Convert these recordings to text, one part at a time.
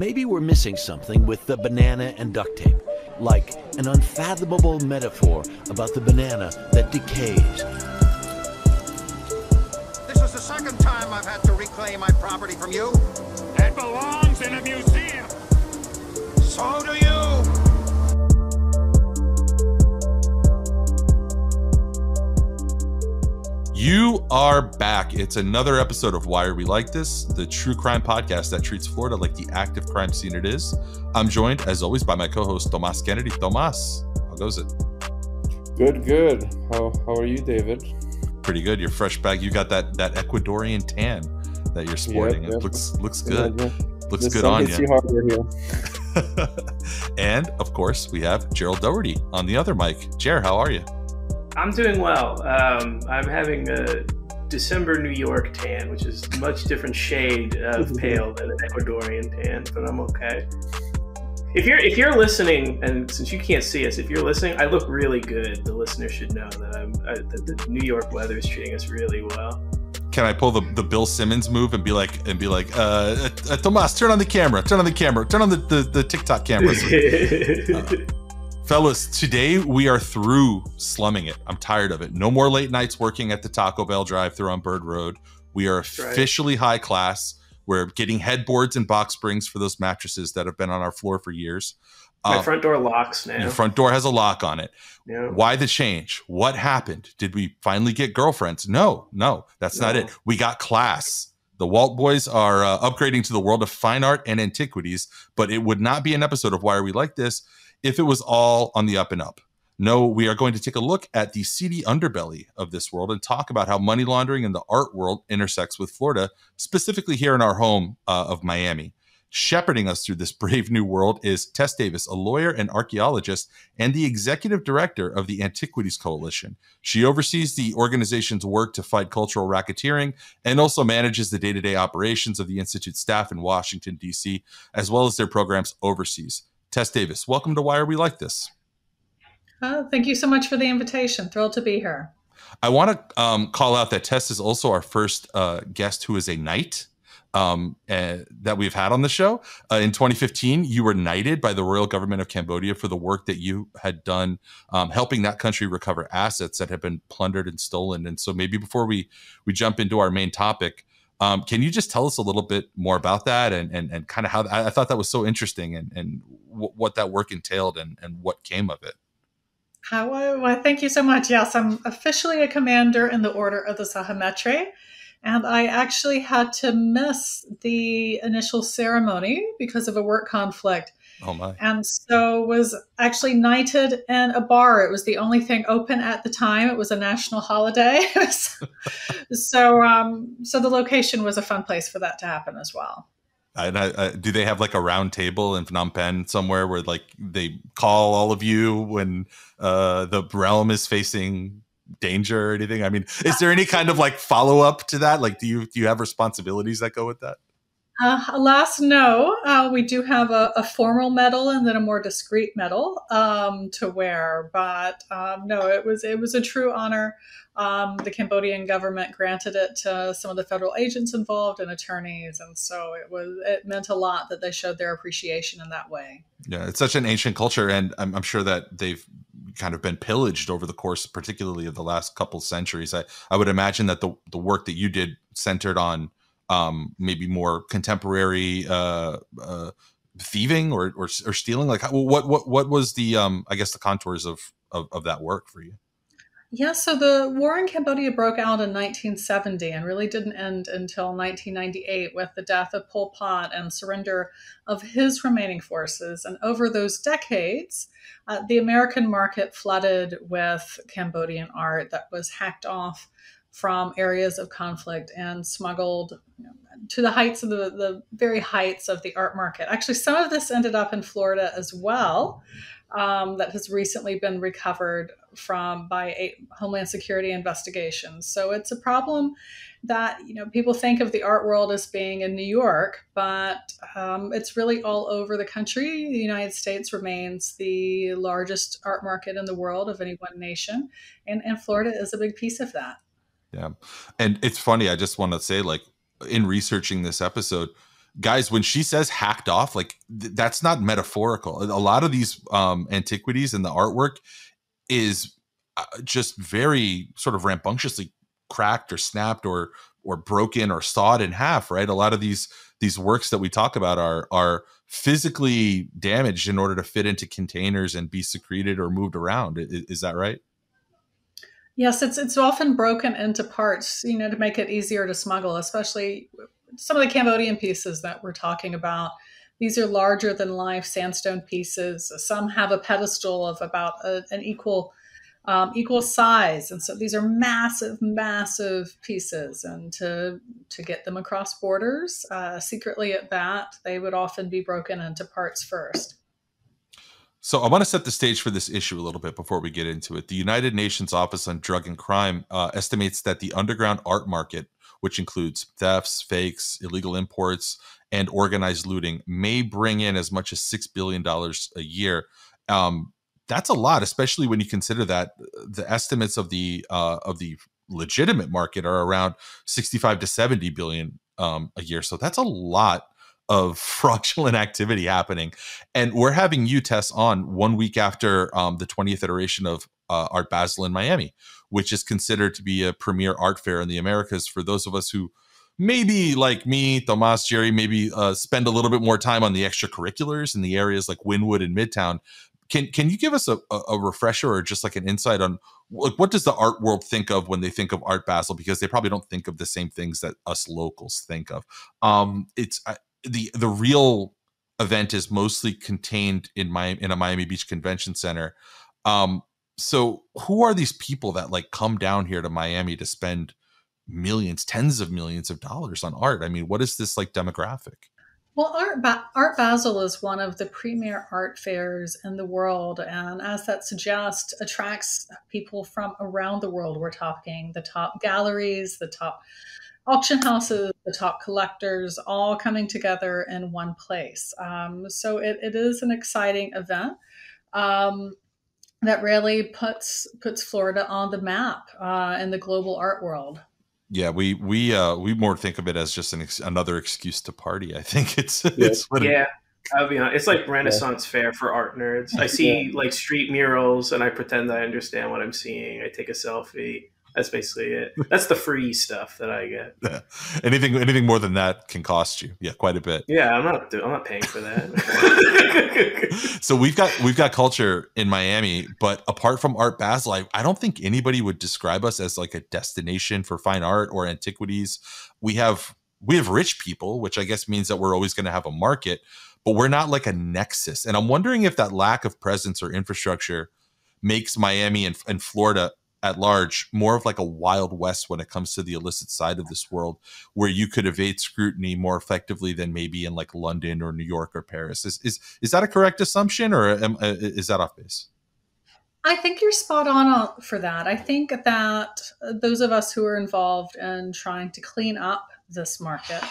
maybe we're missing something with the banana and duct tape, like an unfathomable metaphor about the banana that decays. This is the second time I've had to reclaim my property from you. It belongs in a museum. So do you. You are back. It's another episode of Why Are We Like This, the true crime podcast that treats Florida like the active crime scene it is. I'm joined, as always, by my co-host, Tomas Kennedy. Tomas, how goes it? Good. How are you, David? Pretty good. You're fresh back. You got that Ecuadorian tan that you're sporting. Yep. It looks good. Yeah. Looks The good sun on hits you. Harder here. And, of course, we have Gerald Doherty on the other mic. Jer, how are you? I'm doing well. I'm having a December New York tan, which is a much different shade of pale than an Ecuadorian tan, but I'm okay. If you're listening, and since you can't see us, if you're listening, I look really good. The listener should know that the New York weather is treating us really well. Can I pull the Bill Simmons move and be like, Tomas, turn on the camera, turn on the TikTok cameras. Fellas, today we are through slumming it. I'm tired of it. No more late nights working at the Taco Bell drive-thru on Bird Road. We are officially high class. We're getting headboards and box springs for those mattresses that have been on our floor for years. My front door locks now. Your front door has a lock on it. Yeah. Why the change? What happened? Did we finally get girlfriends? No, that's not it. We got class. The Walt boys are upgrading to the world of fine art and antiquities, but it would not be an episode of Why Are We Like This if it was all on the up and up. No, we are going to take a look at the seedy underbelly of this world and talk about how money laundering in the art world intersects with Florida, specifically here in our home of Miami. Shepherding us through this brave new world is Tess Davis, a lawyer and archaeologist and the executive director of the Antiquities Coalition. She oversees the organization's work to fight cultural racketeering and also manages the day-to-day operations of the Institute's staff in Washington, D.C., as well as their programs overseas. Tess Davis, welcome to Why Are We Like This? Thank you so much for the invitation. Thrilled to be here. I want to call out that Tess is also our first guest who is a knight that we've had on the show. In 2015, you were knighted by the Royal Government of Cambodia for the work that you had done helping that country recover assets that had been plundered and stolen. And so maybe before we jump into our main topic, can you just tell us a little bit more about that and kind of how I thought that was so interesting and what that work entailed and what came of it? Well, thank you so much. Yes, I'm officially a commander in the Order of the Sahametre, and I actually had to miss the initial ceremony because of a work conflict. Oh my. And so was actually knighted in a bar. It was the only thing open at the time. It was a national holiday. So the location was a fun place for that to happen as well. Do they have like a round table in Phnom Penh somewhere where like they call all of you when the realm is facing danger or anything? I mean, is there any kind of like follow up to that? Like, do you have responsibilities that go with that? Alas, no. We do have a formal medal and then a more discreet medal to wear, but no, it was a true honor. The Cambodian government granted it to some of the federal agents involved and attorneys, and so it meant a lot that they showed their appreciation in that way. Yeah, it's such an ancient culture, and I'm sure that they've kind of been pillaged over the course, particularly of the last couple centuries. I would imagine that the work that you did centered on maybe more contemporary thieving or stealing. Like what was the I guess the contours of that work for you? Yeah, so the war in Cambodia broke out in 1970 and really didn't end until 1998 with the death of Pol Pot and surrender of his remaining forces. And over those decades, the American market flooded with Cambodian art that was hacked off from areas of conflict and smuggled to the heights of the very heights of the art market. Actually, some of this ended up in Florida as well. That has recently been recovered by Homeland Security investigations. So it's a problem that people think of the art world as being in New York, but it's really all over the country. The United States remains the largest art market in the world of any one nation, and Florida is a big piece of that. Yeah, and it's funny. I just want to say, like, in researching this episode, guys, when she says hacked off, like that's not metaphorical. A lot of these antiquities and the artwork is just very sort of rambunctiously cracked or snapped or broken or sawed in half, right? A lot of these works that we talk about are physically damaged in order to fit into containers and be secreted or moved around. Is that right? Yes, it's often broken into parts, to make it easier to smuggle, especially some of the Cambodian pieces that we're talking about. These are larger than life sandstone pieces. Some have a pedestal of about an equal size, and so these are massive pieces. And to get them across borders secretly at that, they would often be broken into parts first. So I want to set the stage for this issue a little bit before we get into it. The United Nations Office on Drug and Crime estimates that the underground art market, which includes thefts, fakes, illegal imports, and organized looting, may bring in as much as $6 billion a year. That's a lot, especially when you consider that the estimates of the legitimate market are around 65 to 70 billion a year. So that's a lot of fraudulent activity happening. And we're having you, Tess, on 1 week after the 20th iteration of Art Basel in Miami, which is considered to be a premier art fair in the Americas for those of us who maybe, like me, Tomas, Jerry, maybe spend a little bit more time on the extracurriculars in the areas like Wynwood and Midtown. Can you give us a refresher or just like an insight on what does the art world think of when they think of Art Basel? Because they probably don't think of the same things that us locals think of. It's the real event is mostly contained in a Miami Beach Convention Center. So who are these people that like come down here to Miami to spend millions, tens of millions of dollars on art? I mean, what is this like demographic? Well, Art Basel is one of the premier art fairs in the world, and as that suggests, attracts people from around the world. We're talking the top galleries, the top auction houses, the top collectors, all coming together in one place. So it is an exciting event that really puts Florida on the map in the global art world. Yeah, we more think of it as just another excuse to party. I think it's I'll be honest. It's like Renaissance fair for art nerds. I see like street murals and I pretend I understand what I'm seeing. I take a selfie. That's basically it. That's the free stuff that I get. Yeah. Anything more than that can cost you. Yeah, quite a bit. Yeah, I'm not paying for that. So we've got culture in Miami, but apart from Art Basel, I don't think anybody would describe us as like a destination for fine art or antiquities. We have rich people, which I guess means that we're always going to have a market, but we're not like a nexus. And I'm wondering if that lack of presence or infrastructure makes Miami and Florida at large more of like a Wild West when it comes to the illicit side of this world, where you could evade scrutiny more effectively than maybe in like London or New York or Paris. Is that a correct assumption, or is that off base? I think you're spot on for that. I think that those of us who are involved in trying to clean up this market,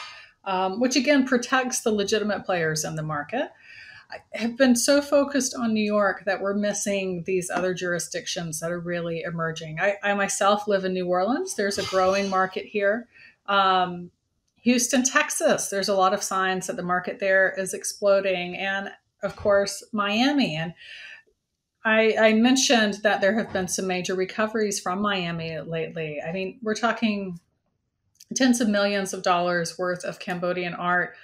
which again protects the legitimate players in the market, have been so focused on New York that we're missing these other jurisdictions that are really emerging. I myself live in New Orleans. There's a growing market here. Houston, Texas, there's a lot of signs that the market there is exploding. And of course, Miami. And I mentioned that there have been some major recoveries from Miami lately. I mean, we're talking tens of millions of dollars worth of Cambodian art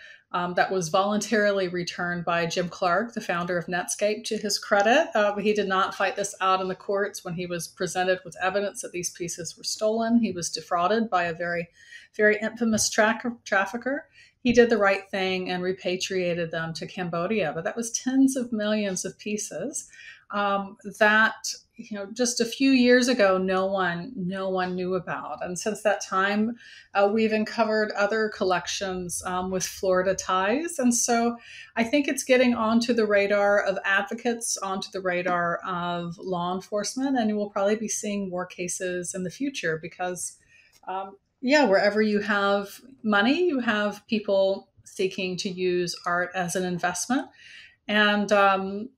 that was voluntarily returned by Jim Clark, the founder of Netscape, to his credit. He did not fight this out in the courts when he was presented with evidence that these pieces were stolen. He was defrauded by a very, very infamous trafficker. He did the right thing and repatriated them to Cambodia, but that was tens of millions of pieces that just a few years ago, no one knew about. And since that time, we've uncovered other collections with Florida ties. And so I think it's getting onto the radar of advocates, onto the radar of law enforcement, and we'll probably be seeing more cases in the future because, wherever you have money, you have people seeking to use art as an investment. And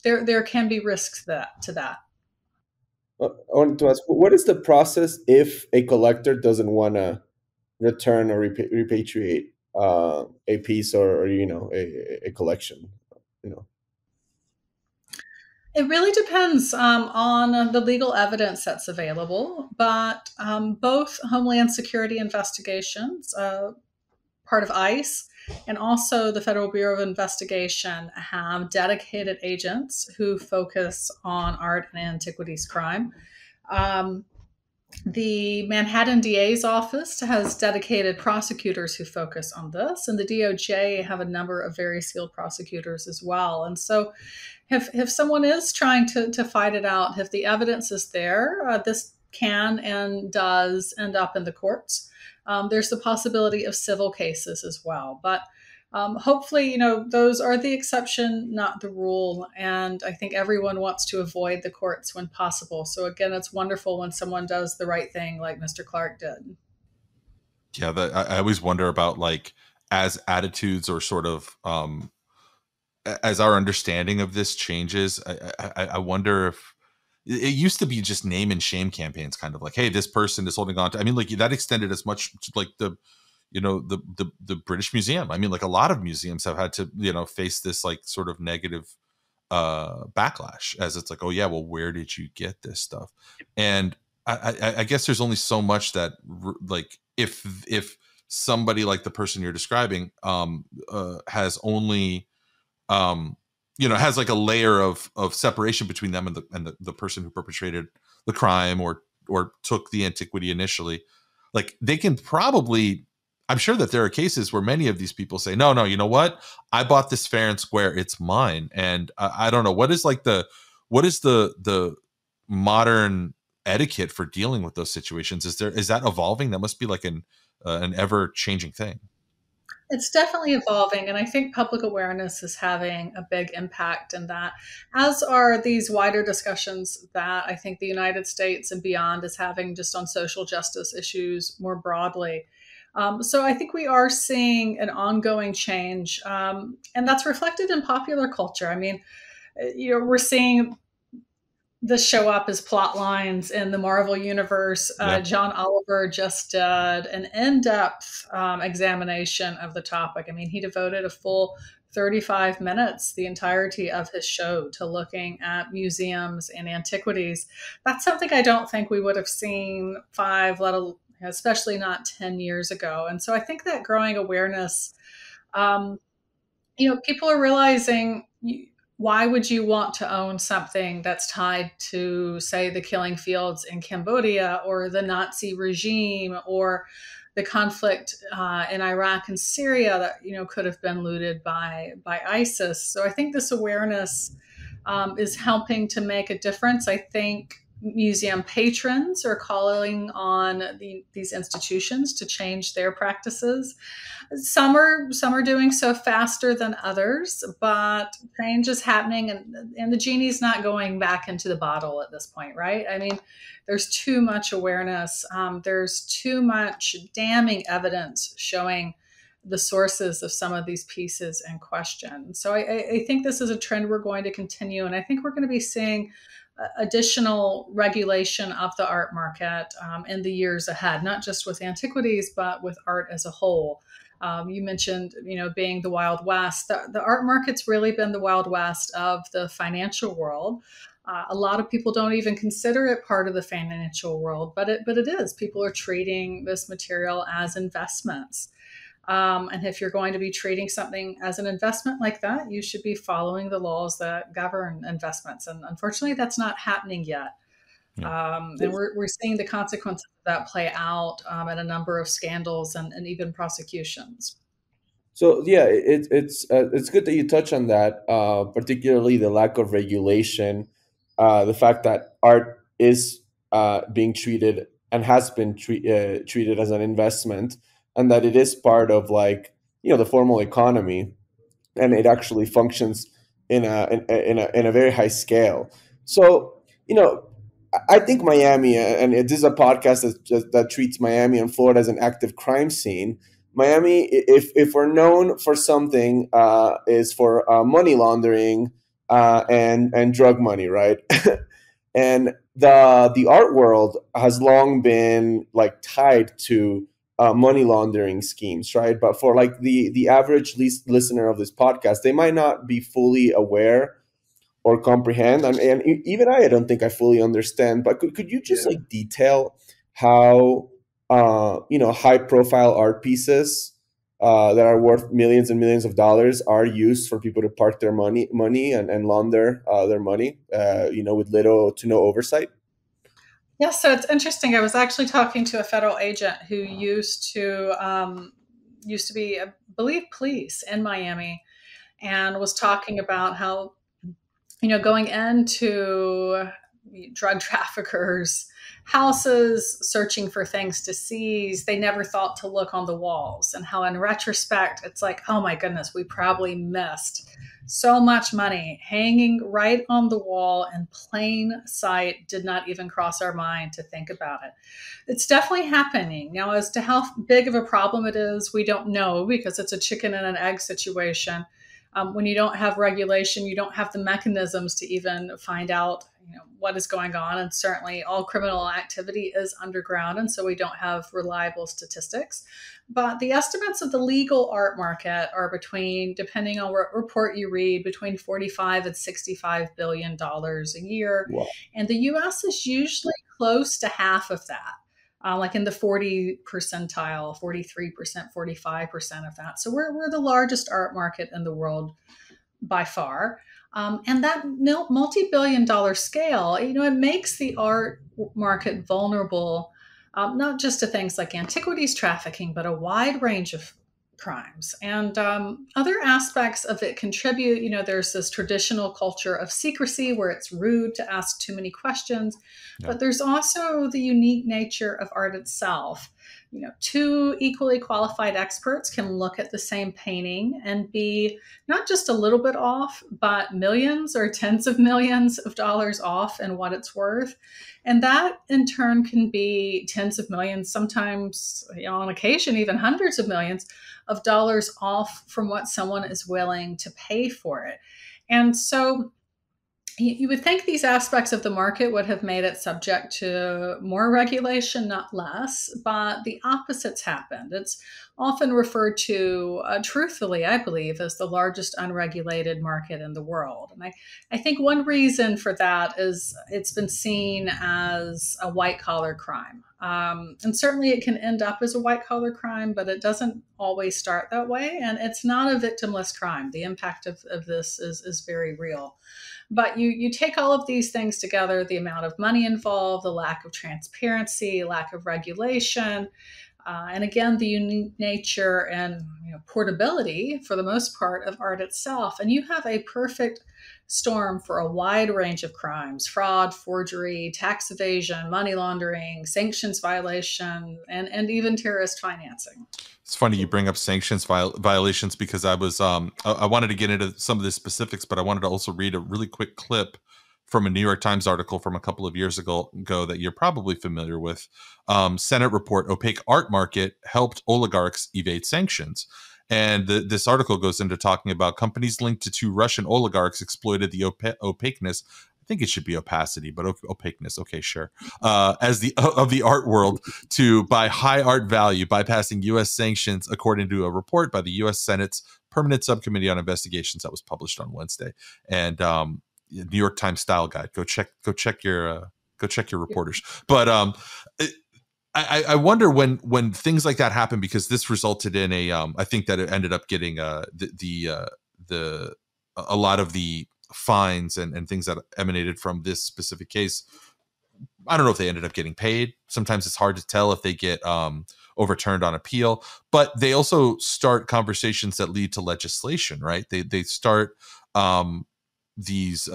there can be risks to that. I wanted to ask, what is the process if a collector doesn't want to return or repatriate a piece or a collection. You know. It really depends on the legal evidence that's available, but both Homeland Security investigations, part of ICE, and also the Federal Bureau of Investigation have dedicated agents who focus on art and antiquities crime. The Manhattan DA's office has dedicated prosecutors who focus on this, and the DOJ have a number of very skilled prosecutors as well. And so if someone is trying to fight it out, if the evidence is there, this can and does end up in the courts. There's the possibility of civil cases as well. But hopefully, those are the exception, not the rule. And I think everyone wants to avoid the courts when possible. So again, it's wonderful when someone does the right thing like Mr. Clark did. Yeah, I always wonder about, like, as attitudes or sort of as our understanding of this changes, I wonder if it used to be just name and shame campaigns, kind of like, hey, this person is holding on to, I mean, like, that extended as much to, like, the British Museum. I mean, like, a lot of museums have had to, face this, like, sort of negative backlash, as it's like, oh yeah, well, where did you get this stuff? And I guess there's only so much that, like, if somebody like the person you're describing has only has like a layer of separation between them and the person who perpetrated the crime or took the antiquity initially, like, they can probably, I'm sure that there are cases where many of these people say, no, you know what? I bought this fair and square. It's mine. And I don't know, what is the modern etiquette for dealing with those situations? Is that evolving? That must be like an ever changing thing. It's definitely evolving, and I think public awareness is having a big impact in that, as are these wider discussions that I think the United States and beyond is having just on social justice issues more broadly. So I think we are seeing an ongoing change, and that's reflected in popular culture. I mean, we're seeing this show up as plot lines in the Marvel universe. Yeah. John Oliver just did an in-depth examination of the topic. I mean, he devoted a full 35 minutes, the entirety of his show, to looking at museums and antiquities. That's something I don't think we would have seen especially not 10 years ago. And so I think that growing awareness, people are realizing, why would you want to own something that's tied to, say, the killing fields in Cambodia or the Nazi regime or the conflict in Iraq and Syria that could have been looted by ISIS? So I think this awareness is helping to make a difference. I think museum patrons are calling on these institutions to change their practices. Some are doing so faster than others, but change is happening, and the genie's not going back into the bottle at this point, right? I mean, there's too much awareness. There's too much damning evidence showing the sources of some of these pieces in question. So I think this is a trend we're going to continue, and I think we're going to be seeing additional regulation of the art market in the years ahead, not just with antiquities, but with art as a whole. You mentioned, being the Wild West. The art market's really been the Wild West of the financial world. A lot of people don't even consider it part of the financial world, but it is. People are treating this material as investments. And if you're going to be treating something as an investment like that, you should be following the laws that govern investments. And unfortunately, that's not happening yet. And we're seeing the consequences of that play out in a number of scandals and even prosecutions. So yeah, it's good that you touch on that, particularly the lack of regulation, the fact that art is being treated and has been treated as an investment, and that it is part of, like, the formal economy, and it actually functions in a very high scale. So I think Miami, and this is a podcast that treats Miami and Florida as an active crime scene. Miami, if we're known for something, is for money laundering and drug money, right? And the art world has long been, like, tied to money laundering schemes, right? But for like the average listener of this podcast, they might not be fully aware or comprehend, and even I don't think I fully understand. But could you just like detail how high profile art pieces that are worth millions and millions of dollars are used for people to park their money and launder their money, with little to no oversight? Yeah, so it's interesting. I was actually talking to a federal agent who used to be, I believe, police in Miami, and was talking about how, going into drug traffickers' houses, searching for things to seize, they never thought to look on the walls, and how in retrospect, it's like, oh my goodness, we probably missed so much money hanging right on the wall in plain sight, did not even cross our mind to think about it. It's definitely happening. Now, as to how big of a problem it is, we don't know, because it's a chicken and an egg situation. When you don't have regulation, you don't have the mechanisms to even find out, what is going on. And certainly all criminal activity is underground. And so we don't have reliable statistics. But the estimates of the legal art market are between, depending on what report you read, between $45 and $65 billion a year. Wow. And the US is usually close to half of that. Like in the 40 percentile, 43%, 45% of that. So we're the largest art market in the world by far. And that multi-billion-dollar scale, it makes the art market vulnerable, not just to things like antiquities trafficking, but a wide range of crimes. And other aspects of it contribute. There's this traditional culture of secrecy where it's rude to ask too many questions, but there's also the unique nature of art itself. Two equally qualified experts can look at the same painting and be not just a little bit off, but millions or tens of millions of dollars off in what it's worth. And that in turn can be tens of millions, sometimes on occasion, even hundreds of millions of dollars off from what someone is willing to pay for it. And so you would think these aspects of the market would have made it subject to more regulation, not less, but the opposites happened. It's often referred to, truthfully, I believe, as the largest unregulated market in the world. And I think one reason for that is it's been seen as a white-collar crime. And certainly it can end up as a white-collar crime, but it doesn't always start that way. And it's not a victimless crime. The impact of this is very real. But you take all of these things together, the amount of money involved, the lack of transparency, lack of regulation, and again, the unique nature and portability, for the most part, of art itself. And you have a perfect storm for a wide range of crimes: fraud, forgery, tax evasion, money laundering, sanctions violation, and even terrorist financing. It's funny you bring up sanctions violations, because I was I wanted to get into some of the specifics, but I wanted to also read a really quick clip from a New York Times article from a couple of years ago that you're probably familiar with. Senate report: opaque art market helped oligarchs evade sanctions. And this article goes into talking about companies linked to two Russian oligarchs exploited the opaqueness. I think it should be opacity, but opaqueness. Okay, sure. As of the art world to buy high art value, bypassing U.S. sanctions, according to a report by the U.S. Senate's Permanent Subcommittee on Investigations that was published on Wednesday. And New York Times style guide. Go check your reporters. But I wonder when things like that happen, because this resulted in I think that it ended up getting a lot of the fines and things that emanated from this specific case. I don't know if they ended up getting paid. Sometimes it's hard to tell if they get overturned on appeal, but they also start conversations that lead to legislation, right? They start these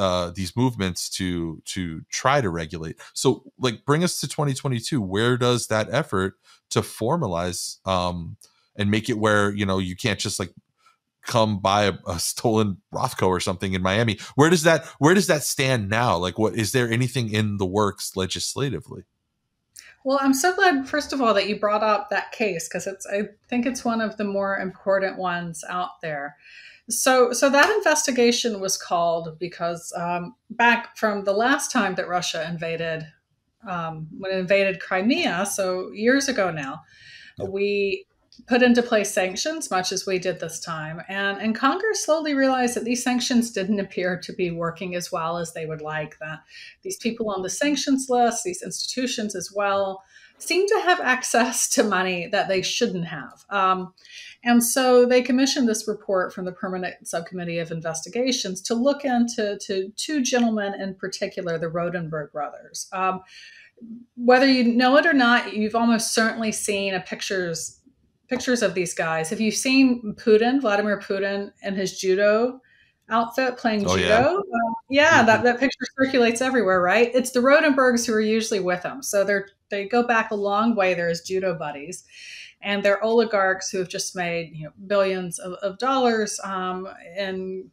movements to try to regulate. So like, bring us to 2022. Where does that effort to formalize and make it where, you can't just like come buy a stolen Rothko or something in Miami? Where does that stand now? Like, what is there anything in the works legislatively? Well, I'm so glad, first of all, that you brought up that case, because I think it's one of the more important ones out there. So that investigation was called because back from the last time that Russia invaded, when it invaded Crimea, so years ago now, we put into place sanctions, much as we did this time. And Congress slowly realized that these sanctions didn't appear to be working as well as they would like, that these people on the sanctions list, these institutions as well, seem to have access to money that they shouldn't have. And so they commissioned this report from the Permanent Subcommittee of Investigations to look into two gentlemen in particular, the Rodenberg brothers. Whether you know it or not, you've almost certainly seen pictures of these guys. Have you seen Putin, Vladimir Putin, in his judo outfit playing judo? Yeah, that picture circulates everywhere, right? It's the Rodenbergs who are usually with him. So they go back a long way. They're his judo buddies. And they're oligarchs who have just made billions of dollars and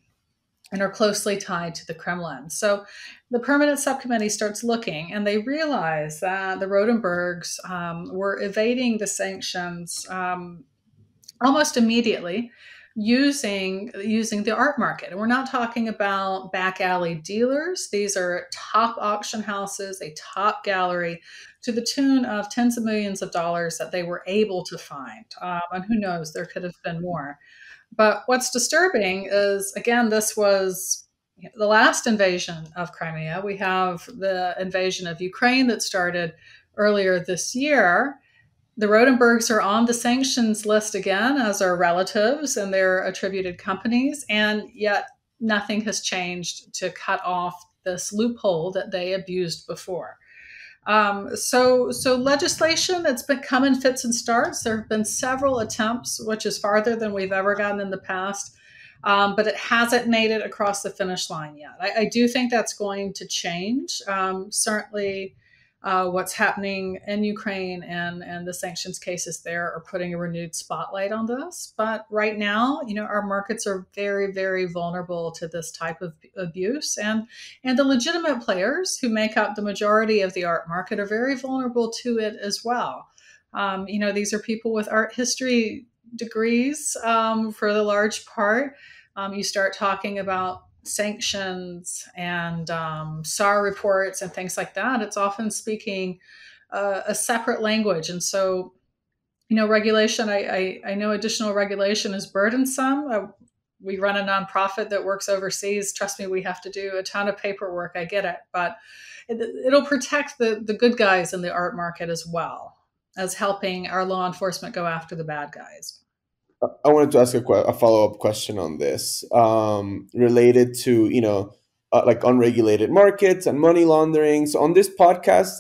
are closely tied to the Kremlin. So the Permanent Subcommittee starts looking, and they realize that the Rodenbergs were evading the sanctions almost immediately using the art market. And we're not talking about back alley dealers. These are top auction houses, a top gallery, to the tune of tens of millions of dollars that they were able to find. And who knows, there could have been more. But what's disturbing is, again, this was the last invasion of Crimea. We have the invasion of Ukraine that started earlier this year. The Rodenbergs are on the sanctions list again, as are relatives and their attributed companies, and yet nothing has changed to cut off this loophole that they abused before. So legislation, it's been come in fits and starts. There have been several attempts, which is farther than we've ever gotten in the past, but it hasn't made it across the finish line yet. I do think that's going to change. Certainly what's happening in Ukraine and the sanctions cases there are putting a renewed spotlight on this. But right now, our markets are very, very vulnerable to this type of abuse. And the legitimate players who make up the majority of the art market are very vulnerable to it as well. These are people with art history degrees for the large part. You start talking about sanctions and SAR reports and things like that, it's often speaking a separate language. And so, regulation, I know additional regulation is burdensome. We run a nonprofit that works overseas. Trust me, we have to do a ton of paperwork. I get it. But it'll protect the good guys in the art market as well as helping our law enforcement go after the bad guys. I wanted to ask a follow-up question on this related to, like unregulated markets and money laundering. So on this podcast,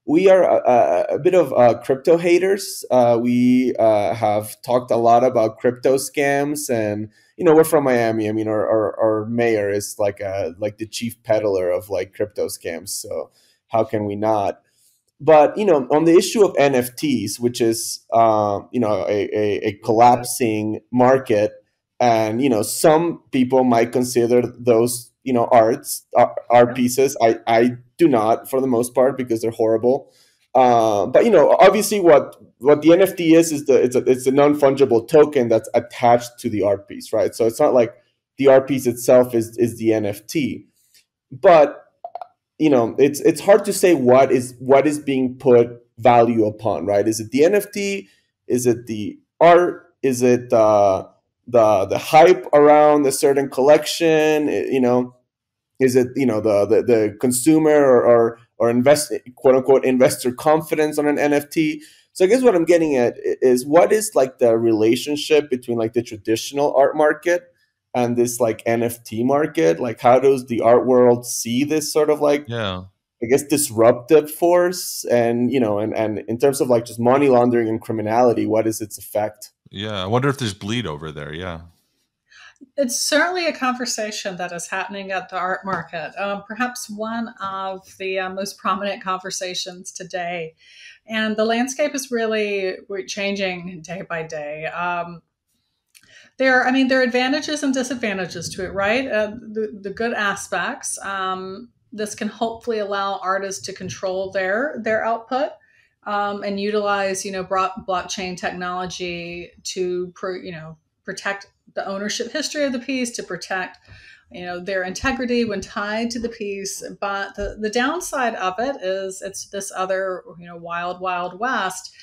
we are a bit of crypto haters. We have talked a lot about crypto scams, and we're from Miami. I mean, our mayor is like the chief peddler of like crypto scams. So how can we not? But on the issue of NFTs, which is a collapsing market, and some people might consider those art pieces. I do not, for the most part, because they're horrible. But obviously, what the NFT is it's a non-fungible token that's attached to the art piece, right? So it's not like the art piece itself is the NFT, but it's hard to say what is being put value upon, right? Is it the NFT? Is it the art? Is it the hype around a certain collection? Is it the consumer or invest, quote unquote, investor confidence on an NFT? So I guess what I'm getting at is, what is like the relationship between like the traditional art market and this like NFT market? Like, how does the art world see this sort of like, I guess, disruptive force? And and in terms of like just money laundering and criminality, what is its effect? Yeah, I wonder if there's bleed over there. Yeah, it's certainly a conversation that is happening at the art market. Perhaps one of the most prominent conversations today, and the landscape is really changing day by day. There are advantages and disadvantages to it, right? The good aspects, this can hopefully allow artists to control their output and utilize, blockchain technology to, protect the ownership history of the piece, to protect, their integrity when tied to the piece. But the downside of it is it's this other, wild, wild west.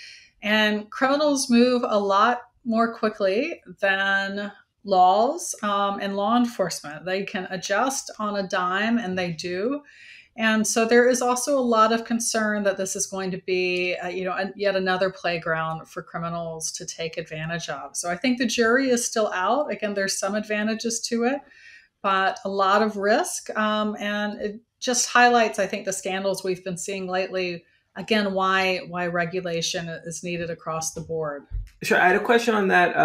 And criminals move a lot more quickly than laws and law enforcement. They can adjust on a dime, and they do. And so there is also a lot of concern that this is going to be, yet another playground for criminals to take advantage of. So I think the jury is still out. Again, there's some advantages to it, but a lot of risk. And it just highlights, I think, the scandals we've been seeing lately. Again, why regulation is needed across the board. Sure. I had a question on that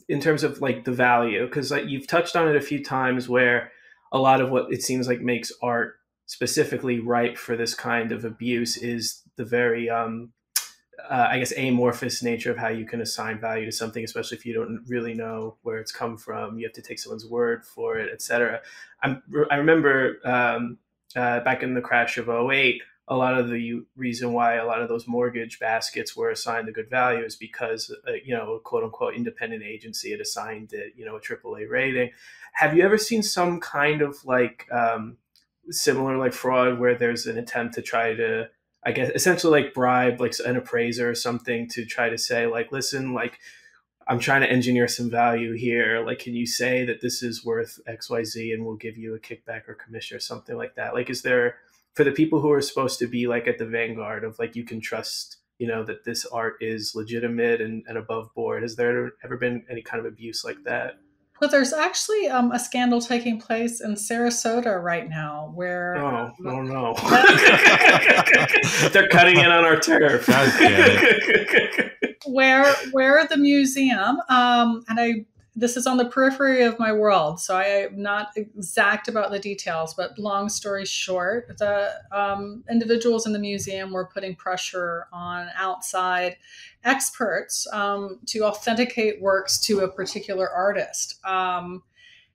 in terms of like the value, because you've touched on it a few times where a lot of what it seems like makes art specifically ripe for this kind of abuse is the very, I guess, amorphous nature of how you can assign value to something, especially if you don't really know where it's come from. You have to take someone's word for it, etc. I remember back in the crash of '08, a lot of the reason why a lot of those mortgage baskets were assigned a good value is because, a quote unquote independent agency had assigned it, a AAA rating. Have you ever seen some kind of like similar like fraud where there's an attempt to try to, I guess, essentially like bribe like an appraiser or something to try to say like, listen, like I'm trying to engineer some value here. Like, can you say that this is worth XYZ and we'll give you a kickback or commission or something like that? Like, is there, for the people who are supposed to be like at the vanguard of like, you can trust, that this art is legitimate and above board, has there ever been any kind of abuse like that? Well, there's actually a scandal taking place in Sarasota right now where... Oh no. They're cutting in on our turf. where the museum, this is on the periphery of my world, so I am not exact about the details, but long story short, the individuals in the museum were putting pressure on outside experts to authenticate works to a particular artist.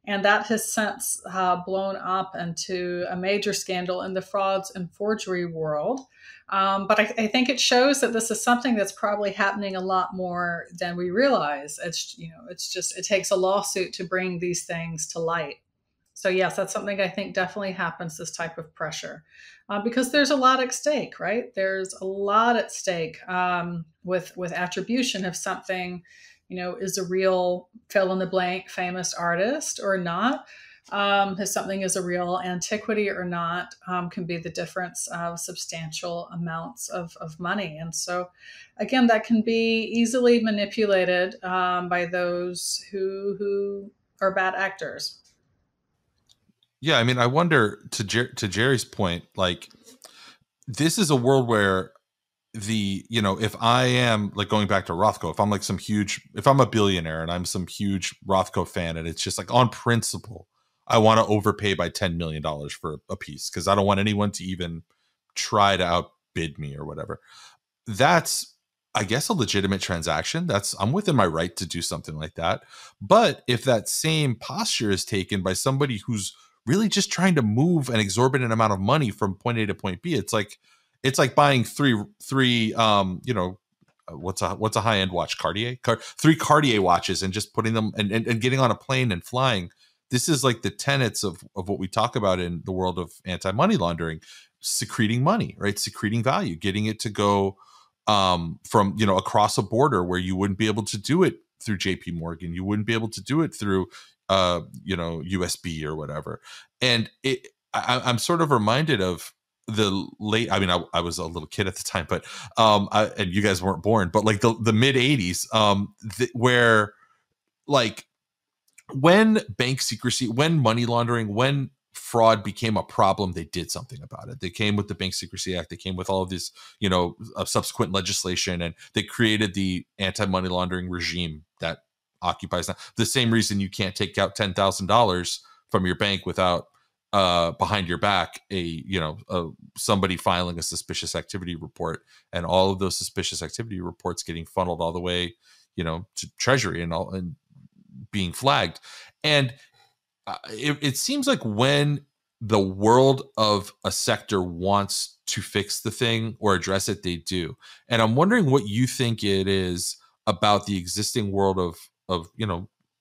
And that has since blown up into a major scandal in the frauds and forgery world. But I think it shows that this is something that's probably happening a lot more than we realize. It takes a lawsuit to bring these things to light. So yes, that's something I think definitely happens, this type of pressure, because there's a lot at stake, right? There's a lot at stake with attribution if something, is a real fill in the blank famous artist or not. If something is a real antiquity or not, can be the difference of substantial amounts of money. And so, again, that can be easily manipulated by those who are bad actors. Yeah, I mean, I wonder, to Jerry's point, like, this is a world where if I am like going back to Rothko, if I'm like if I'm a billionaire and I'm some huge Rothko fan, and it's just like on principle, I want to overpay by $10 million for a piece because I don't want anyone to even try to outbid me or whatever. That's, I guess, a legitimate transaction. I'm within my right to do something like that. But if that same posture is taken by somebody who's really just trying to move an exorbitant amount of money from point A to point B, it's like buying three what's a high end watch, three Cartier watches, and just putting them and getting on a plane and flying. This is like the tenets of what we talk about in the world of anti-money laundering: secreting money, right? Secreting value, getting it to go from across a border where you wouldn't be able to do it through JP Morgan, you wouldn't be able to do it through USB or whatever. And I'm sort of reminded of the late, I mean, I was a little kid at the time, but and you guys weren't born, but like the mid 80s, where like when bank secrecy, when money laundering, when fraud became a problem, they did something about it. They came with the Bank Secrecy Act. They came with all of this, subsequent legislation, and they created the anti-money laundering regime that occupies now. The same reason you can't take out $10,000 from your bank without behind your back somebody filing a suspicious activity report, and all of those suspicious activity reports getting funneled all the way to Treasury and being flagged. And it seems like when the world of a sector wants to fix the thing or address it, they do. And I'm wondering what you think it is about the existing world of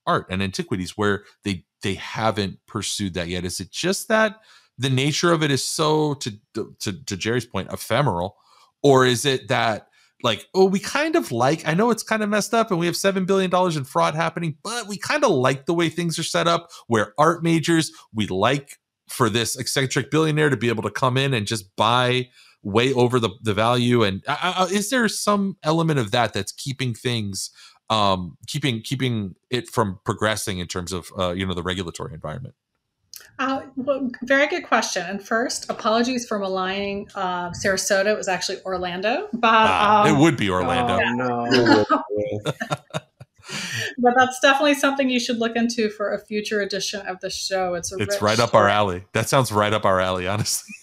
art and antiquities where they haven't pursued that yet. Is it just that the nature of it is so, to Jerry's point, ephemeral, or is it that like, oh, we kind of like, I know it's kind of messed up and we have $7 billion in fraud happening, but we kind of like the way things are set up where art majors, we like for this eccentric billionaire to be able to come in and just buy way over the value. And is there some element of that that's keeping things, keeping it from progressing in terms of, the regulatory environment? Well, very good question. And first, apologies for maligning Sarasota. It was actually Orlando, but it would be Orlando. Oh, no. But that's definitely something you should look into for a future edition of the show. It's right up our alley. That sounds right up our alley, honestly.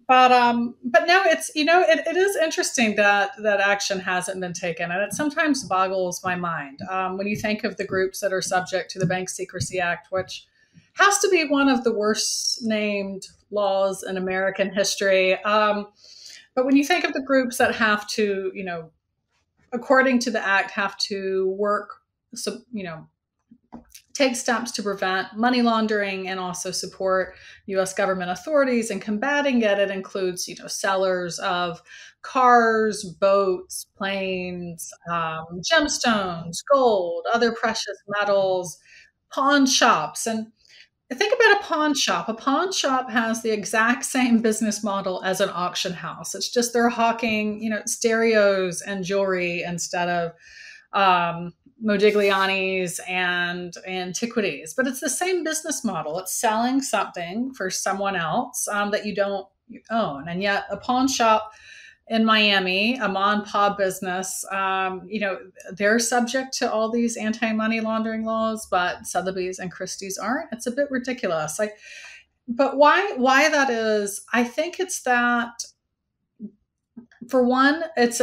But no, it's, it is interesting that action hasn't been taken, and it sometimes boggles my mind when you think of the groups that are subject to the Bank Secrecy Act, which has to be one of the worst named laws in American history. But when you think of the groups that have to, according to the act, have to work, take steps to prevent money laundering and also support U.S. government authorities in combating it, it includes, sellers of cars, boats, planes, gemstones, gold, other precious metals, pawn shops. And think about a pawn shop. A pawn shop has the exact same business model as an auction house. It's just they're hawking, stereos and jewelry instead of Modigliani's and Antiquities. But it's the same business model. It's selling something for someone else that you don't own. And yet a pawn shop in Miami, a mom and pop business, they're subject to all these anti-money laundering laws, but Sotheby's and Christie's aren't. It's a bit ridiculous. But why that is, I think it's that, for one, it's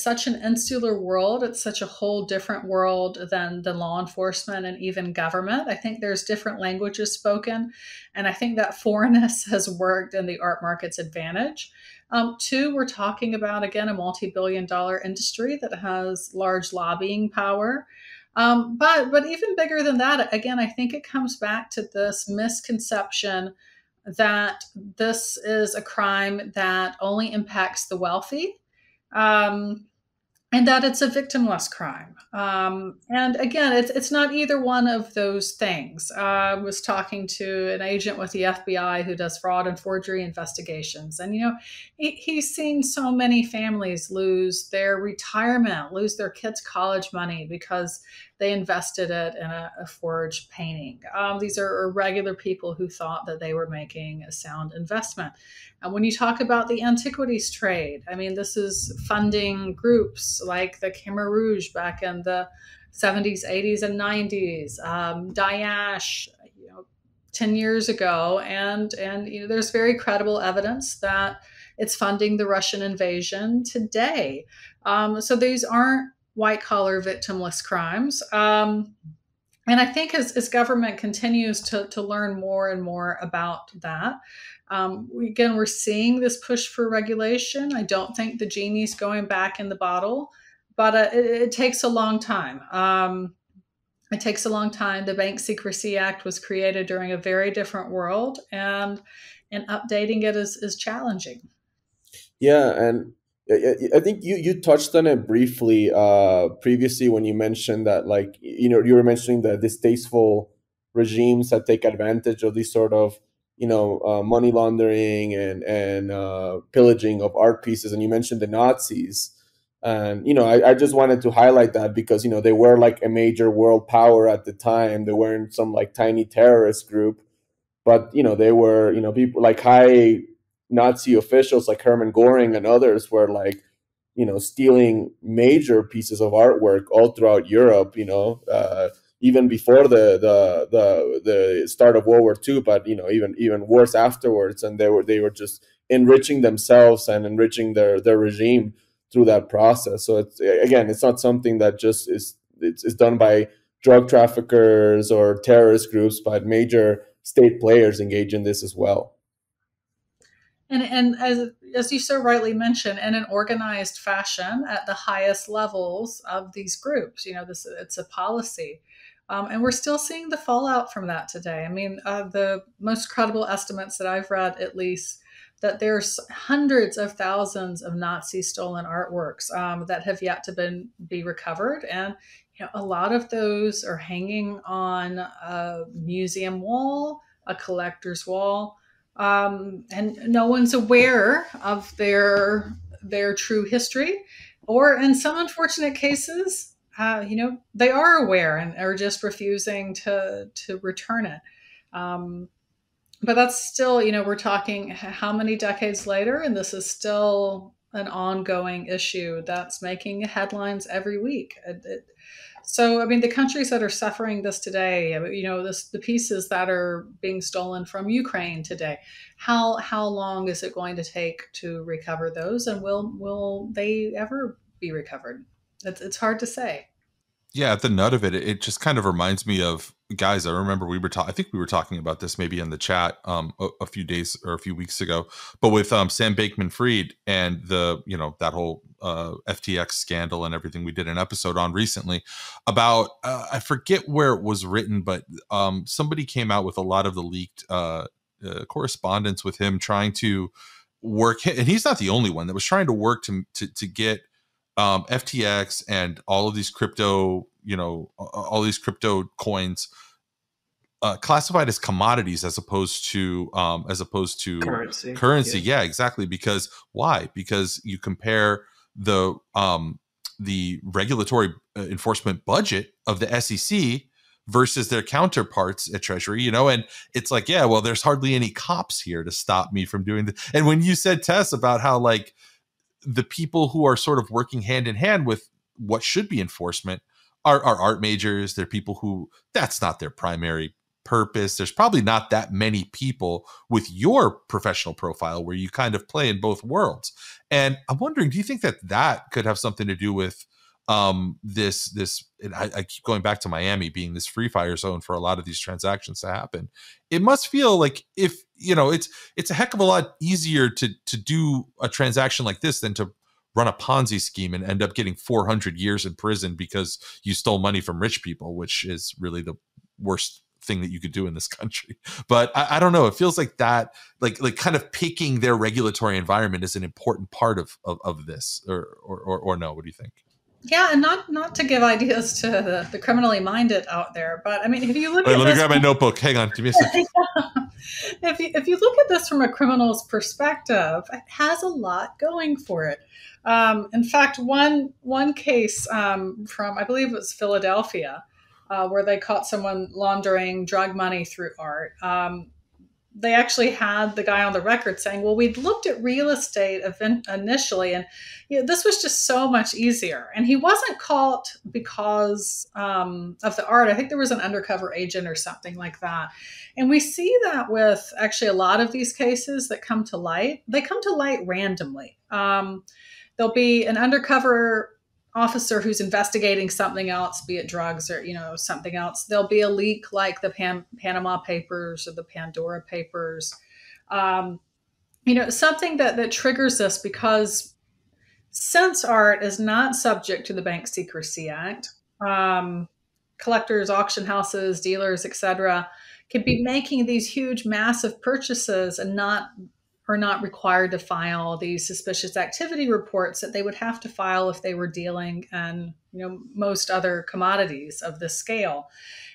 such an insular world. It's such a whole different world than the law enforcement and even government. I think there's different languages spoken. And I think that foreignness has worked in the art market's advantage. Two, we're talking about, again, a multi-billion-dollar industry that has large lobbying power. But even bigger than that, again, I think it comes back to this misconception that this is a crime that only impacts the wealthy, and that it's a victimless crime. And again, it's not either one of those things. I was talking to an agent with the FBI who does fraud and forgery investigations. And, he's seen so many families lose their retirement, lose their kids' college money because they invested it in a forged painting. These are regular people who thought that they were making a sound investment. And when you talk about the antiquities trade, I mean, this is funding groups like the Khmer Rouge back in the 70s, 80s, and 90s, Daesh, 10 years ago. And there's very credible evidence that it's funding the Russian invasion today. So these aren't white-collar victimless crimes. And I think as government continues to learn more and more about that, we're seeing this push for regulation. I don't think the genie's going back in the bottle, but it takes a long time. It takes a long time. The Bank Secrecy Act was created during a very different world, and updating it is challenging. Yeah, and I think you touched on it briefly previously when you mentioned that, you were mentioning the distasteful regimes that take advantage of these sort of money laundering and pillaging of art pieces, and you mentioned the Nazis. And I just wanted to highlight that because they were like a major world power at the time. They weren't some tiny terrorist group, but they were people like high Nazi officials like Hermann Göring and others were stealing major pieces of artwork all throughout Europe. Even before the start of World War II, but even worse afterwards. And they were just enriching themselves and enriching their regime through that process. So it's not something that just it's done by drug traffickers or terrorist groups, but major state players engage in this as well. And as you so rightly mentioned, in an organized fashion at the highest levels of these groups, it's a policy. And we're still seeing the fallout from that today. I mean, the most credible estimates that I've read, at least, that there's hundreds of thousands of Nazi stolen artworks that have yet to be recovered. And a lot of those are hanging on a museum wall, a collector's wall, and no one's aware of their true history. Or in some unfortunate cases, they are aware and are just refusing to return it. But that's still, we're talking how many decades later, and this is still an ongoing issue that's making headlines every week. So, I mean, the countries that are suffering this today, the pieces that are being stolen from Ukraine today, how long is it going to take to recover those, and will they ever be recovered? It's hard to say. Yeah, at the nut of it, it just kind of reminds me of, guys, I remember I think we were talking about this maybe in the chat a few days or a few weeks ago, but with Sam Bankman-Fried and that whole FTX scandal and everything, we did an episode on recently about, I forget where it was written, but somebody came out with a lot of the leaked correspondence with him trying to work, and he's not the only one that was trying to work to get FTX and all of these crypto, all these crypto coins classified as commodities as opposed to currency. Yeah, exactly. Because why? Because you compare the regulatory enforcement budget of the SEC versus their counterparts at Treasury, and it's like, yeah, well, there's hardly any cops here to stop me from doing this. And when you said, Tess, about how like the people who are sort of working hand in hand with what should be enforcement are art majors. They're people who that's not their primary purpose. There's probably not that many people with your professional profile where you kind of play in both worlds. And I'm wondering, do you think that could have something to do with this and I keep going back to Miami being this free fire zone for a lot of these transactions to happen? It must feel like, if it's a heck of a lot easier to do a transaction like this than to run a Ponzi scheme and end up getting 400 years in prison because you stole money from rich people, which is really the worst thing that you could do in this country. But I don't know, it feels like that, like kind of picking their regulatory environment is an important part of this, or no, what do you think? Yeah, and not to give ideas to the criminally minded out there, but I mean, if you look at let this, me grab my notebook. Hang on, give me a second. If you look at this from a criminal's perspective, it has a lot going for it. In fact, one case from, I believe it was Philadelphia, where they caught someone laundering drug money through art. They actually had the guy on the record saying, well, we'd looked at real estate initially, and this was just so much easier. And he wasn't caught because of the art. I think there was an undercover agent or something like that. And we see that with actually a lot of these cases that come to light. They come to light randomly. There'll be an undercover officer who's investigating something else, be it drugs or something else. There'll be a leak like the Panama Papers or the Pandora Papers, something that triggers this, because since art is not subject to the Bank Secrecy Act, collectors, auction houses, dealers, etc., can be making these huge, massive purchases and are not required to file these suspicious activity reports that they would have to file if they were dealing in most other commodities of this scale.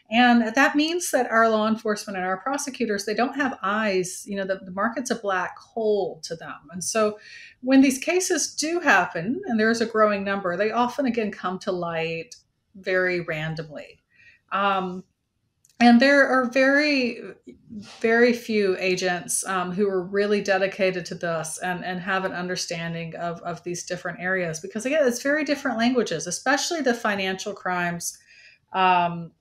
And that means that our law enforcement and our prosecutors, they don't have eyes. The market's a black hole to them. And so when these cases do happen, and there's a growing number, they often again come to light very randomly. And there are very, very few agents who are really dedicated to this and have an understanding of these different areas, because again, it's very different languages, especially the financial crimes. It's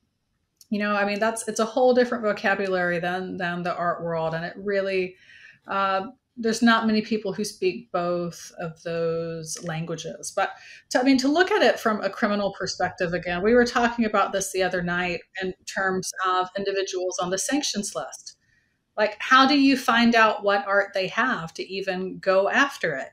a whole different vocabulary than the art world. And it really, there's not many people who speak both of those languages. But to look at it from a criminal perspective, again, we were talking about this the other night in terms of individuals on the sanctions list. Like, how do you find out what art they have to even go after it?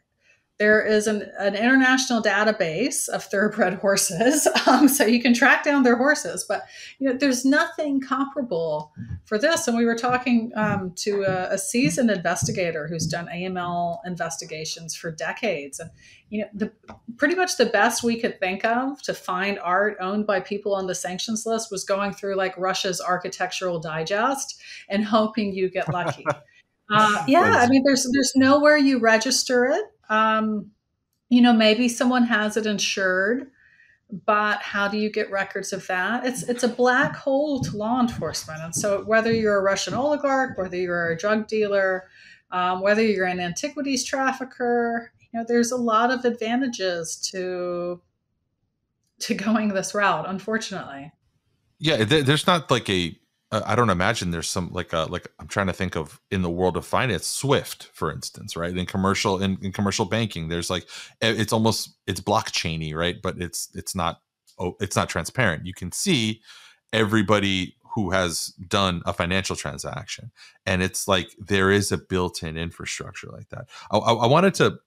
There is an international database of thoroughbred horses, so you can track down their horses. But there's nothing comparable for this. And we were talking to a seasoned investigator who's done AML investigations for decades, and pretty much the best we could think of to find art owned by people on the sanctions list was going through like Russia's Architectural Digest and hoping you get lucky. I mean, there's nowhere you register it. Maybe someone has it insured, but how do you get records of that? It's a black hole to law enforcement. And so whether you're a Russian oligarch, whether you're a drug dealer, whether you're an antiquities trafficker, there's a lot of advantages to going this route, unfortunately. Yeah, there's not like I don't imagine there's some like I'm trying to think of in the world of finance, Swift, for instance, right? In commercial banking, there's like it's blockchainy, right? But it's not transparent. You can see everybody who has done a financial transaction, and it's like there is a built-in infrastructure like that. I wanted to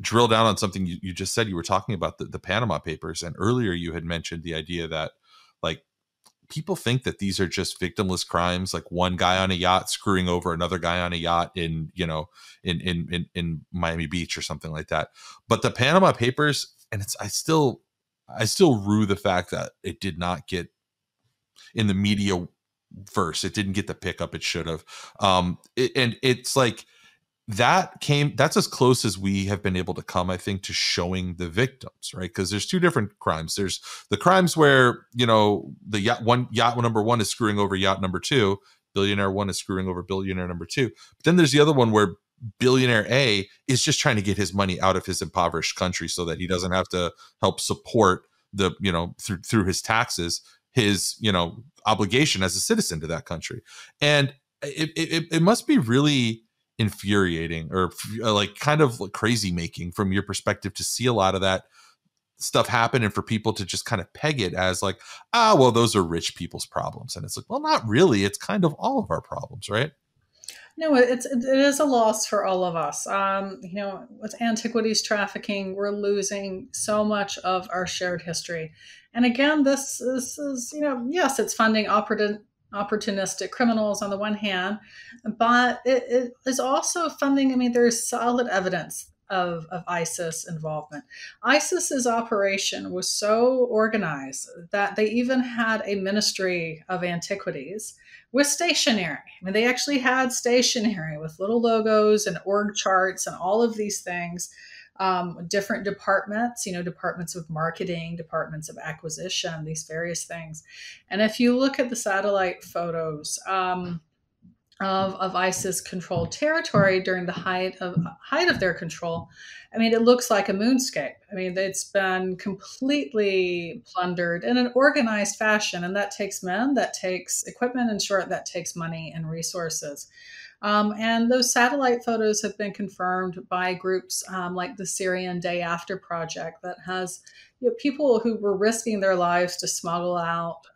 drill down on something you just said. You were talking about the Panama Papers, and earlier you had mentioned the idea that like people think that these are just victimless crimes, like one guy on a yacht screwing over another guy on a yacht in Miami Beach or something like that. But the Panama Papers, and I still rue the fact that it did not get in the media verse. It didn't get the pickup it should have. And it's like that's as close as we have been able to come, I think, to showing the victims, right? Because there's two different crimes. There's the crimes where, the yacht number one is screwing over yacht number two, billionaire one is screwing over billionaire number two. But then there's the other one where billionaire A is just trying to get his money out of his impoverished country so that he doesn't have to help support the, through his taxes, his, obligation as a citizen to that country. And it must be really infuriating or like kind of like crazy making from your perspective to see a lot of that stuff happen and for people to just kind of peg it as like, well, those are rich people's problems. And it's like, well, not really. It's kind of all of our problems, right? No, it is a loss for all of us. With antiquities trafficking, we're losing so much of our shared history. And again, this is, yes, it's funding opportunistic criminals on the one hand, but it is also funding, there's solid evidence of ISIS involvement. ISIS's operation was so organized that they even had a ministry of antiquities with stationery. They actually had stationery with little logos and org charts and all of these things. Different departments, departments of marketing, departments of acquisition, these various things. And if you look at the satellite photos of ISIS controlled territory during the height of their control, it looks like a moonscape. It's been completely plundered in an organized fashion, and that takes men, that takes equipment, in short, that takes money and resources. And those satellite photos have been confirmed by groups like the Syrian Day After Project that has people who were risking their lives to smuggle out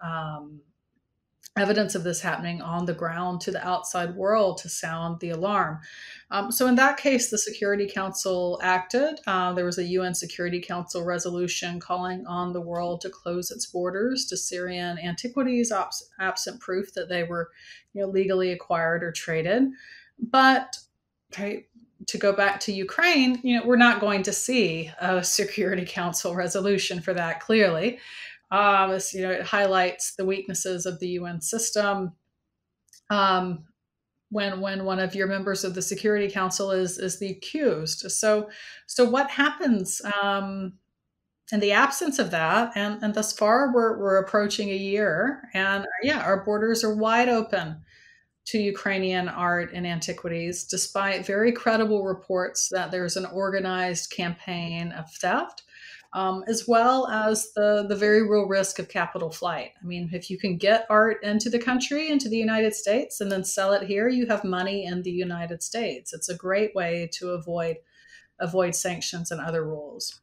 evidence of this happening on the ground to the outside world to sound the alarm. So in that case, the Security Council acted. There was a UN Security Council resolution calling on the world to close its borders to Syrian antiquities, absent proof that they were legally acquired or traded. But to go back to Ukraine, we're not going to see a Security Council resolution for that, clearly. It highlights the weaknesses of the UN system. When one of your members of the Security Council is the accused. So what happens in the absence of that? And thus far, we're approaching a year, and our borders are wide open to Ukrainian art and antiquities, despite very credible reports that there's an organized campaign of theft. As well as the very real risk of capital flight. If you can get art into the country, into the United States, and then sell it here, you have money in the United States. It's a great way to avoid sanctions and other rules.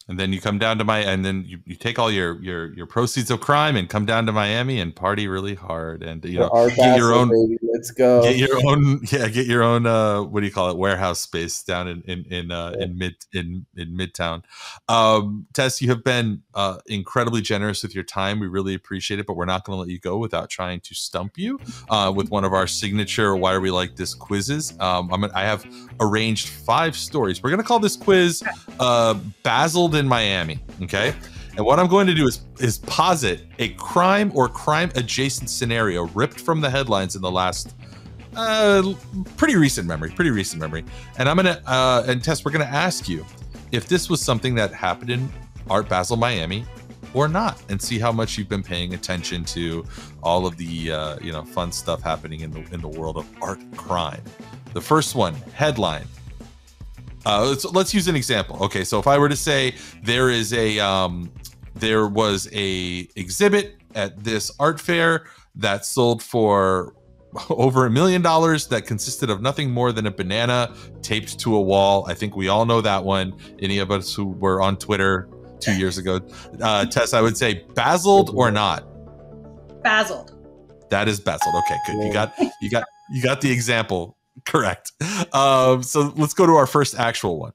And then you come down to and then you take all your proceeds of crime and come down to Miami and party really hard and get your own, baby. Let's go. Get your own what do you call it, warehouse space down in Midtown. Tess, you have been incredibly generous with your time. We really appreciate it, but we're not going to let you go without trying to stump you with one of our signature Why Are We Like This quizzes. I have arranged 5 stories. We're going to call this quiz Baseled in Miami, okay? And what I'm going to do is posit a crime or crime adjacent scenario ripped from the headlines in the last pretty recent memory. And I'm gonna and Tess, we're gonna ask you if this was something that happened in Art Basel Miami or not, and see how much you've been paying attention to all of the fun stuff happening in the world of art crime. The first one, headline. Let's use an example. Okay, so if I were to say there was a exhibit at this art fair that sold for over $1 million that consisted of nothing more than a banana taped to a wall. I think we all know that one. Any of us who were on Twitter 2 years ago. Tess, I would say baseled or not? Baseled. That is baseled. Okay, good. You got the example correct. So let's go to our first actual one.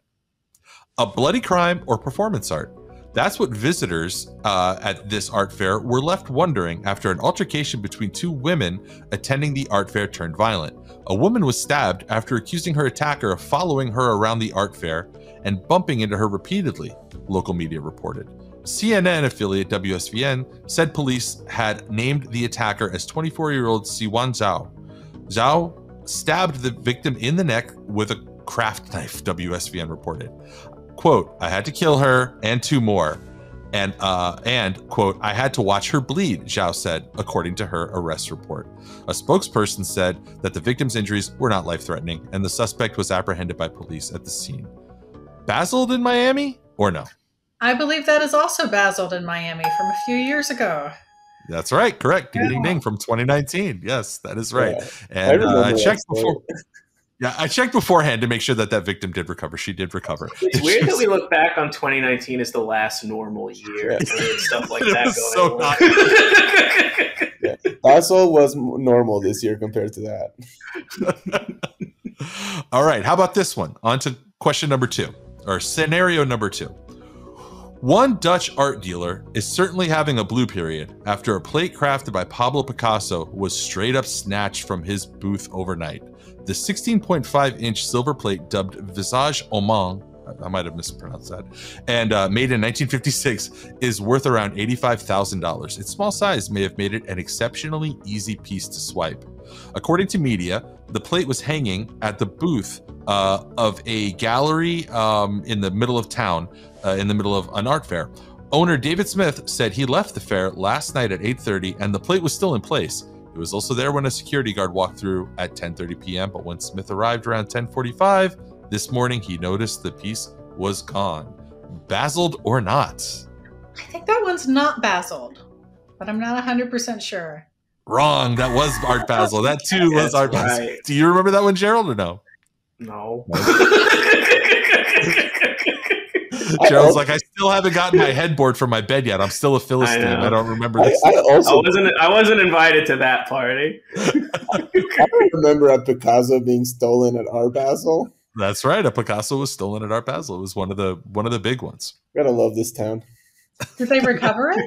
A bloody crime or performance art. That's what visitors at this art fair were left wondering after an altercation between 2 women attending the art fair turned violent. A woman was stabbed after accusing her attacker of following her around the art fair and bumping into her repeatedly, local media reported. CNN affiliate WSVN said police had named the attacker as 24-year-old Siwan Zhao. Zhao stabbed the victim in the neck with a craft knife, WSVN reported. Quote, I had to kill her and 2 more. And quote, I had to watch her bleed, Zhao said, according to her arrest report. A spokesperson said that the victim's injuries were not life-threatening and the suspect was apprehended by police at the scene. Baseled in Miami or no? I believe that is also Baseled in Miami from a few years ago. That's right. Correct. Ding, ding, ding, from 2019. Yes, that is right. Yeah, and I checked before. Yeah, I checked beforehand to make sure that victim did recover. She did recover. It's weird that we look back on 2019 as the last normal year and stuff like that going on. Yeah. Basel was normal this year compared to that. All right. How about this one? On to question number 2, or scenario number 2. One Dutch art dealer is certainly having a blue period after a plate crafted by Pablo Picasso was straight up snatched from his booth overnight. The 16.5-inch silver plate dubbed Visage Oman, I might have mispronounced that, and made in 1956 is worth around $85,000. Its small size may have made it an exceptionally easy piece to swipe. According to media, the plate was hanging at the booth of a gallery in the middle of town, in the middle of an art fair. Owner David Smith said he left the fair last night at 8:30 and the plate was still in place. It was also there when a security guard walked through at 10:30 p.m., but when Smith arrived around 10:45 this morning, he noticed the piece was gone. Baseled or not? I think that one's not Baseled, but I'm not 100% sure. Wrong. That was Art Basel. That too was Art Basel. Right. Do you remember that one, Gerald, or no? No. Gerald's like, I still haven't gotten my headboard from my bed yet. I'm still a Philistine. I don't remember this. I wasn't invited to that party. I don't remember a Picasso being stolen at Art Basel. That's right. A Picasso was stolen at Art Basel. It was one of the big ones. Gotta love this town. Did they recover it?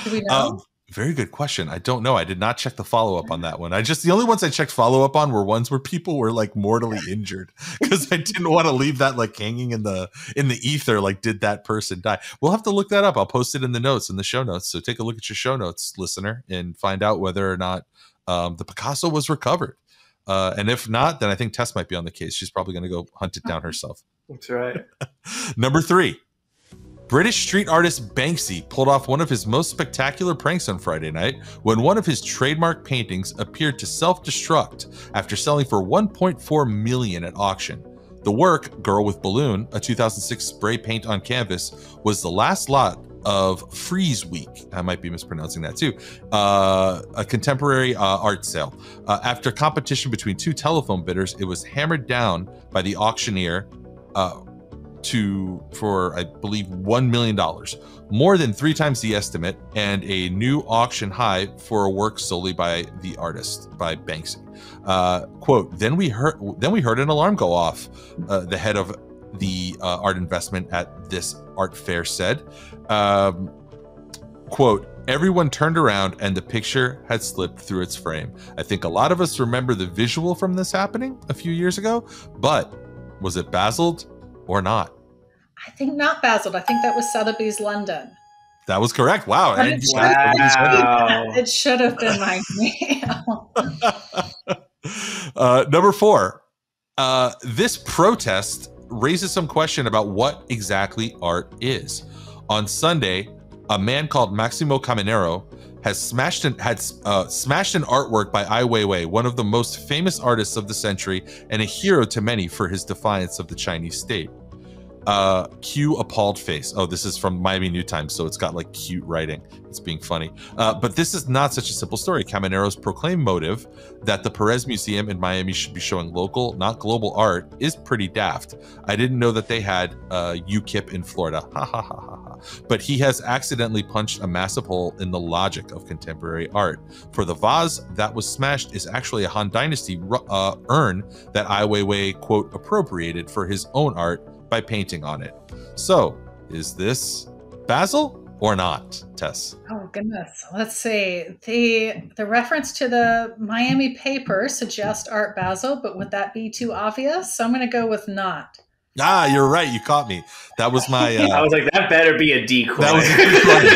Do we know? Very good question. I don't know. I did not check the follow-up on that one. The only ones I checked follow-up on were ones where people were like mortally injured because I didn't want to leave that like hanging in the ether. Like, did that person die? We'll have to look that up. I'll post it in the show notes. So take a look at your show notes, listener, and find out whether or not the Picasso was recovered. And if not, then I think Tess might be on the case. She's probably going to go hunt it down herself. That's right. Number 3. British street artist Banksy pulled off one of his most spectacular pranks on Friday night when one of his trademark paintings appeared to self-destruct after selling for $1.4 million at auction. The work, Girl with Balloon, a 2006 spray paint on canvas, was the last lot of Freeze Week. I might be mispronouncing that too. A contemporary art sale. After competition between 2 telephone bidders, it was hammered down by the auctioneer for I believe $1 million, more than 3 times the estimate, and a new auction high for a work solely by the artist, by Banksy. Quote, then we heard an alarm go off. The head of the art investment at this art fair said, quote, everyone turned around and the picture had slipped through its frame. I think a lot of us remember the visual from this happening a few years ago, but was it Baseled or not? I think not Baseled. I think that was Sotheby's London. That was correct. Wow. It should have been my mail. Number 4. This protest raises some question about what exactly art is. On Sunday, a man called Maximo Caminero has smashed an artwork by Ai Weiwei, one of the most famous artists of the century and a hero to many for his defiance of the Chinese state. Cue appalled face. Oh, this is from Miami New Times, so it's got like cute writing. It's being funny. But this is not such a simple story. Caminero's proclaimed motive that the Perez Museum in Miami should be showing local, not global art is pretty daft. I didn't know that they had UKIP in Florida. Ha ha ha ha ha. But he has accidentally punched a massive hole in the logic of contemporary art. For the vase that was smashed is actually a Han Dynasty urn that Ai Weiwei, quote, appropriated for his own art by painting on it. So, is this Basel or not, Tess? Oh goodness. Let's see. The reference to the Miami paper suggests Art Basel, but would that be too obvious? So I'm going to go with not. Ah, you're right. You caught me. That was my. I was like, that better be a decoy. That was a decoy.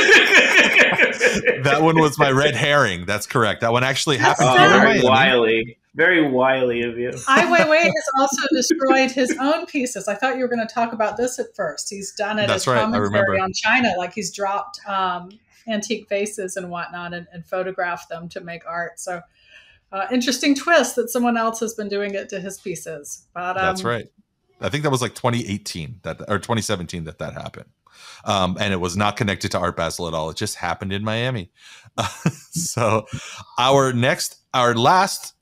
That one was my red herring. That's correct. That one actually happened. Very wily. Very wily of you. Ai Weiwei has also destroyed his own pieces. I thought you were going to talk about this at first. He's done it as commentary on China, like he's dropped antique vases and whatnot and photographed them to make art. So interesting twist that someone else has been doing it to his pieces. But that's right. I think that was like 2018 or 2017 that happened. And it was not connected to Art Basel at all. It just happened in Miami. So our last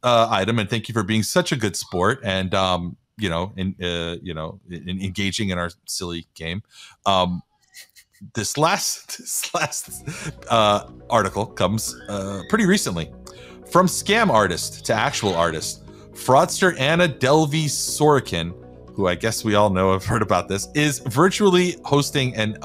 item, and thank you for being such a good sport and engaging in our silly game. This last article comes pretty recently. From scam artist to actual artist, fraudster Anna Delvey Sorokin, who I guess we all know have heard about this, is virtually hosting an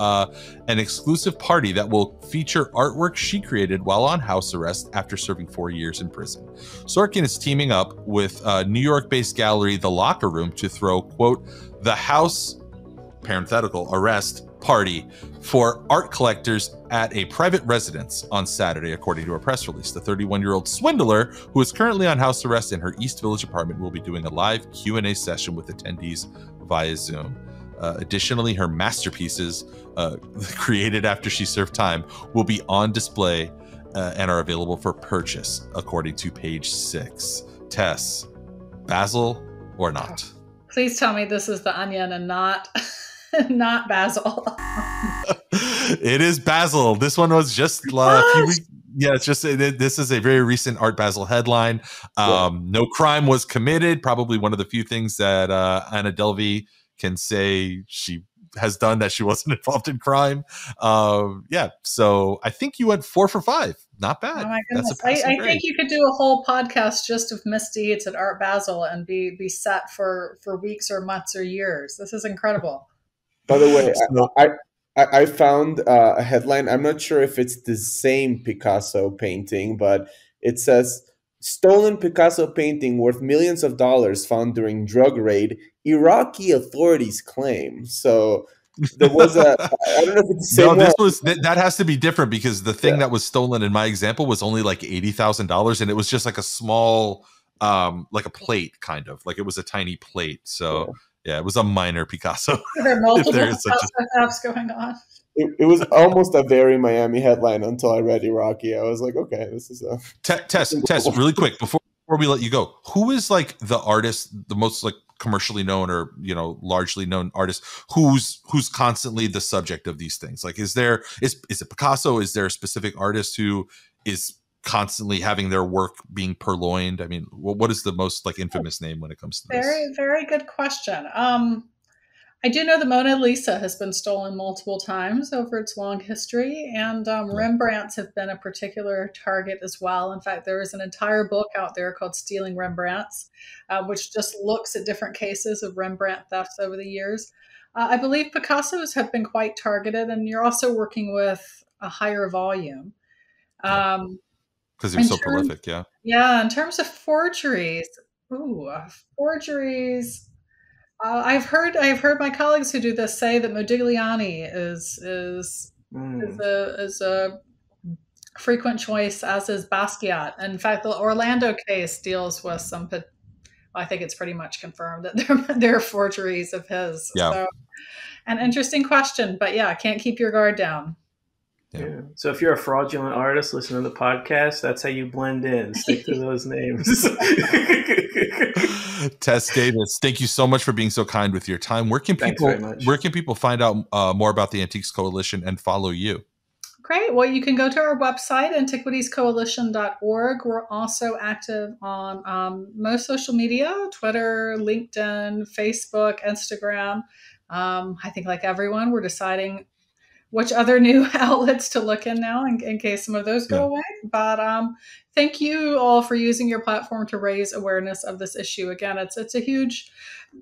exclusive party that will feature artwork she created while on house arrest after serving 4 years in prison. Sorkin is teaming up with New York-based gallery The Locker Room to throw, quote, the house, parenthetical, arrest party for art collectors at a private residence on Saturday, according to a press release. The 31-year-old swindler, who is currently on house arrest in her East Village apartment, will be doing a live Q&A session with attendees via Zoom. Additionally, her masterpieces, created after she served time, will be on display and are available for purchase, according to page 6. Tess, Basel or not? Please tell me this is The Onion and not not Basel. It is Basel. This one was just a few weeks. Yeah, it's just this is a very recent Art Basel headline. No crime was committed. Probably one of the few things that Anna Delvey can say she has done that she wasn't involved in crime. So I think you went 4 for 5. Not bad. Oh my goodness. I think you could do a whole podcast just of misdeeds at Art Basel and be set for weeks or months or years. This is incredible. By the way, I found a headline. I'm not sure if it's the same Picasso painting, but it says, stolen Picasso painting worth millions of dollars found during drug raid, Iraqi authorities claim. So there was I don't know if it's the same. No, that has to be different because the thing that was stolen in my example was only like $80,000, and it was just like a small, like a plate, kind of like it was a tiny plate. So. Yeah, it was a minor Picasso. Are there multiple Picasso thefts going on? It was almost a very Miami headline until I read Iraqi. I was like, okay, this is a... Tess, really quick, before we let you go, who is like the artist, the most like commercially known or, largely known artist who's constantly the subject of these things? Like, is it Picasso? Is there a specific artist who is constantly having their work being purloined? I mean, what is the most like infamous name when it comes to this? Very, very good question. I do know the Mona Lisa has been stolen multiple times over its long history, and Rembrandts have been a particular target as well. In fact, there is an entire book out there called Stealing Rembrandts, which just looks at different cases of Rembrandt thefts over the years. I believe Picasso's have been quite targeted, and you're also working with a higher volume. Because he was so prolific, yeah. Yeah, in terms of forgeries, forgeries. I've heard my colleagues who do this say that Modigliani is a frequent choice, as is Basquiat. In fact, the Orlando case deals with some. I think it's pretty much confirmed that they're forgeries of his. Yeah. So, an interesting question, but yeah, can't keep your guard down. Yeah. So if you're a fraudulent artist, listen to the podcast. That's how you blend in. Stick to those names. Tess Davis, thank you so much for being so kind with your time. Where can people find out more about the Antiques Coalition and follow you? Great. Well, you can go to our website, antiquitiescoalition.org. We're also active on most social media, Twitter, LinkedIn, Facebook, Instagram. I think like everyone, we're deciding which other new outlets to look in now in case some of those go away. But thank you all for using your platform to raise awareness of this issue. Again, it's a huge,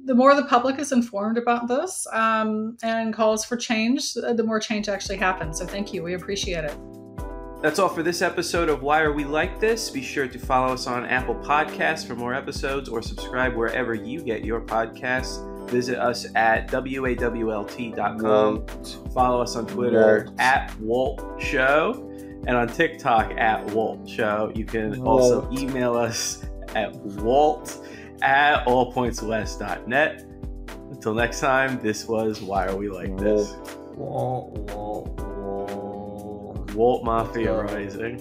the more the public is informed about this and calls for change, the more change actually happens. So thank you. We appreciate it. That's all for this episode of Why Are We Like This? Be sure to follow us on Apple Podcasts for more episodes or subscribe wherever you get your podcasts. Visit us at wawlt.com. Follow us on Twitter at Wolt Show and on TikTok at Wolt Show. You can also email us at wolt@allpointswest.net. Until next time, this was Why Are We Like This? Wolt Mafia Rising.